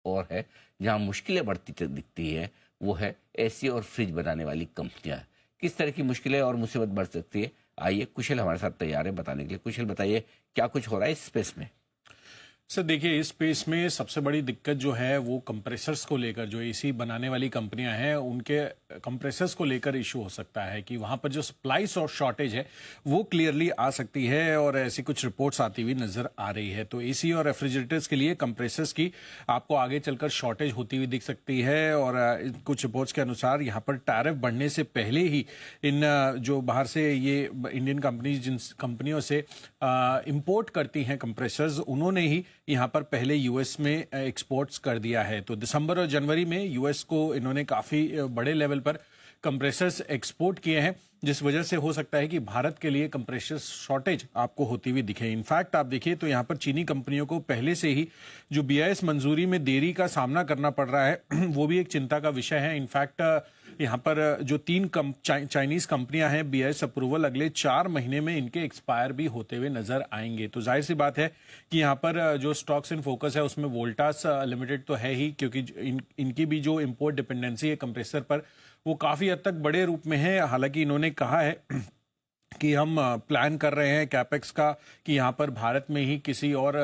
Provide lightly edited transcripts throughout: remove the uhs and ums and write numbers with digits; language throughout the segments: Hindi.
और है जहां मुश्किलें बढ़ती दिखती है, वो है एसी और फ्रिज बनाने वाली कंपनियां। किस तरह की मुश्किलें और मुसीबत बढ़ सकती है, आइए कुशल हमारे साथ तैयार है बताने के लिए। कुशल बताइए क्या कुछ हो रहा है इस स्पेस में। सर देखिए, इस स्पेस में सबसे बड़ी दिक्कत जो है वो कंप्रेसर्स को लेकर, जो एसी बनाने वाली कंपनियां हैं उनके कंप्रेसर्स को लेकर इशू हो सकता है कि वहां पर जो सप्लाई और शॉर्टेज है वो क्लियरली आ सकती है, और ऐसी कुछ रिपोर्ट्स आती हुई नजर आ रही है। तो एसी और रेफ्रिजरेटर्स के लिए कंप्रेसर्स की आपको आगे चलकर शॉर्टेज होती हुई दिख सकती है। और कुछ रिपोर्ट्स के अनुसार यहाँ पर टैरिफ बढ़ने से पहले ही इन जो बाहर से ये इंडियन कंपनीज जिन कंपनियों से इंपोर्ट करती हैं कंप्रेसर्स, उन्होंने ही यहाँ पर पहले यूएस में एक्सपोर्ट्स कर दिया है। तो दिसंबर और जनवरी में यूएस को इन्होंने काफी बड़े लेवल पर कंप्रेसर्स एक्सपोर्ट किए हैं, जिस वजह से हो सकता है कि भारत के लिए कंप्रेसर्स शॉर्टेज आपको होती हुई दिखे। इनफैक्ट आप देखिए तो यहाँ पर चीनी कंपनियों को पहले से ही जो बीआईएस मंजूरी में देरी का सामना करना पड़ रहा है वो भी एक चिंता का विषय है। इनफैक्ट यहाँ पर जो तीन चाइनीज कंपनियां हैं, बीआईएस अप्रूवल अगले 4 महीने में इनके एक्सपायर भी होते हुए नजर आएंगे। तो जाहिर सी बात है कि यहाँ पर जो स्टॉक्स इन फोकस है उसमें वोल्टास लिमिटेड तो है ही, क्योंकि इनकी भी जो इंपोर्ट डिपेंडेंसी है कंप्रेसर पर वो काफी हद तक बड़े रूप में है। हालांकि इन्होंने कहा है कि हम प्लान कर रहे हैं कैपेक्स का कि यहाँ पर भारत में ही किसी और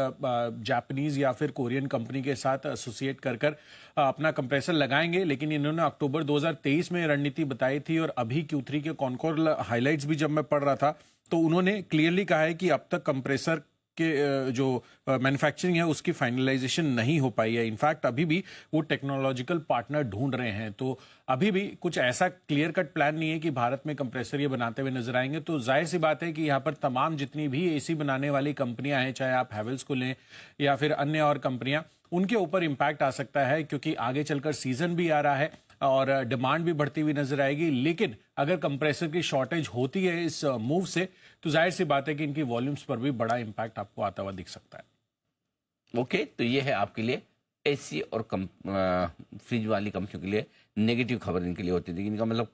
जापानीज या फिर कोरियन कंपनी के साथ एसोसिएट कर अपना कंप्रेसर लगाएंगे। लेकिन इन्होंने अक्टूबर 2023 में रणनीति बताई थी, और अभी Q3 के कॉनकोर हाइलाइट्स भी जब मैं पढ़ रहा था तो उन्होंने क्लियरली कहा है कि अब तक कंप्रेसर के जो मैन्युफैक्चरिंग है उसकी फाइनलाइजेशन नहीं हो पाई है। इनफैक्ट अभी भी वो टेक्नोलॉजिकल पार्टनर ढूंढ रहे हैं। तो अभी भी कुछ ऐसा क्लियर कट प्लान नहीं है कि भारत में कंप्रेसर ये बनाते हुए नजर आएंगे। तो जाहिर सी बात है कि यहाँ पर तमाम जितनी भी एसी बनाने वाली कंपनियां हैं, चाहे आप हैवेल्स को लें या फिर अन्य और कंपनियां, उनके ऊपर इंपैक्ट आ सकता है, क्योंकि आगे चलकर सीजन भी आ रहा है और डिमांड भी बढ़ती हुई नजर आएगी। लेकिन अगर कंप्रेसर की शॉर्टेज होती है इस मूव से, तो जाहिर सी बात है कि इनकी वॉल्यूम्स पर भी बड़ा इंपैक्ट आपको आता हुआ दिख सकता है। ओके, तो ये है आपके लिए एसी और फ्रिज वाली कंपनियों के लिए नेगेटिव खबर इनके लिए होती थी। इनका मतलब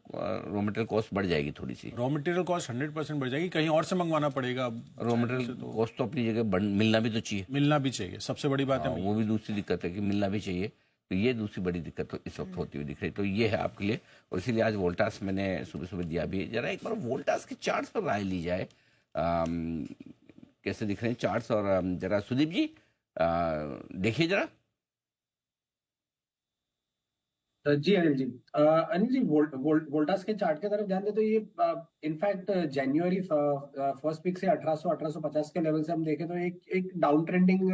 रॉ मटेरियल कॉस्ट बढ़ जाएगी थोड़ी सी। रॉ मटेरियल कॉस्ट 100% बढ़ जाएगी, कहीं और से मंगवाना पड़ेगा। रॉ मटेरियल कॉस्ट तो अपनी जगह मिलना भी तो चाहिए। मिलना भी चाहिए, सबसे बड़ी बात है वो भी दूसरी दिक्कत है कि मिलना भी चाहिए। तो ये दूसरी बड़ी दिक्कत तो इस वक्त होती हुई दिख रही। तो ये है आपके लिए, और इसीलिए आज वोल्टास मैंने सुबह सुबह दिया भी। जरा एक बार वोल्टास के चार्ट्स पर राय ली जाए, कैसे दिख रहे हैं चार्ट्स। और जरा सुदीप जी देखिए जरा। जी अनिल जी, अनिल जी वोल्टास के चार्ट के तरफ ध्यान दे तो ये इनफैक्ट जनवरी फर्स्ट वीक से 1850 के लेवल से हम देखें तो एक डाउन ट्रेंडिंग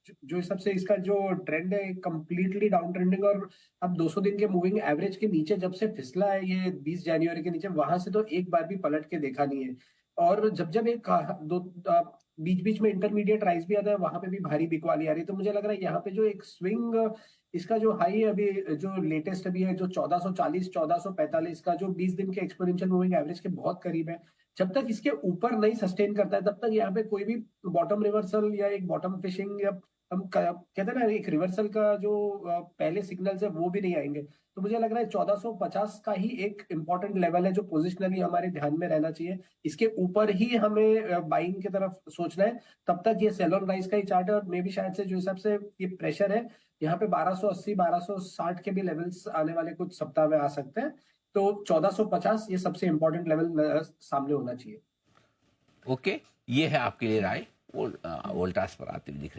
जो हिसाब से इसका जो ट्रेंड है कंप्लीटली डाउन ट्रेंडिंग। और अब 200 दिन के मूविंग एवरेज के नीचे जब से फिसला है ये 20 जनवरी के नीचे, वहां से तो एक बार भी पलट के देखा नहीं है। और जब एक दो बीच बीच में इंटरमीडिएट राइज भी आता है, वहां पे भी भारी बिकवाली आ रही है। तो मुझे लग रहा है यहाँ पे जो एक स्विंग, इसका जो हाई है अभी जो लेटेस्ट अभी है जो 1440 1445 का जो 20 दिन के एक्सपोनेंशियल मूविंग एवरेज के बहुत करीब है, जब तक इसके ऊपर नहीं सस्टेन करता है तब तक यहाँ पे कोई भी बॉटम रिवर्सल या एक बॉटम फिशिंग या हम कहते हैं ना एक रिवर्सल का जो पहले सिग्नल्स है वो भी नहीं आएंगे। तो मुझे लग रहा है 1450 का ही एक इंपॉर्टेंट लेवल है जो पोजिशनली हमारे ध्यान में रहना चाहिए। इसके ऊपर ही हमें बाइंग की तरफ सोचना है। तब तक ये सेल ऑन राइज का ही चार्ट है, और मे भी शायद से जो हिसाब से ये प्रेशर है यहाँ पे 1280 1260 के भी लेवल्स आने वाले कुछ सप्ताह में आ सकते हैं। तो 1450 ये सबसे इंपॉर्टेंट लेवल सामने होना चाहिए। ओके, ये है आपके लिए राय वोल्टास पर आती हुई दिख रही।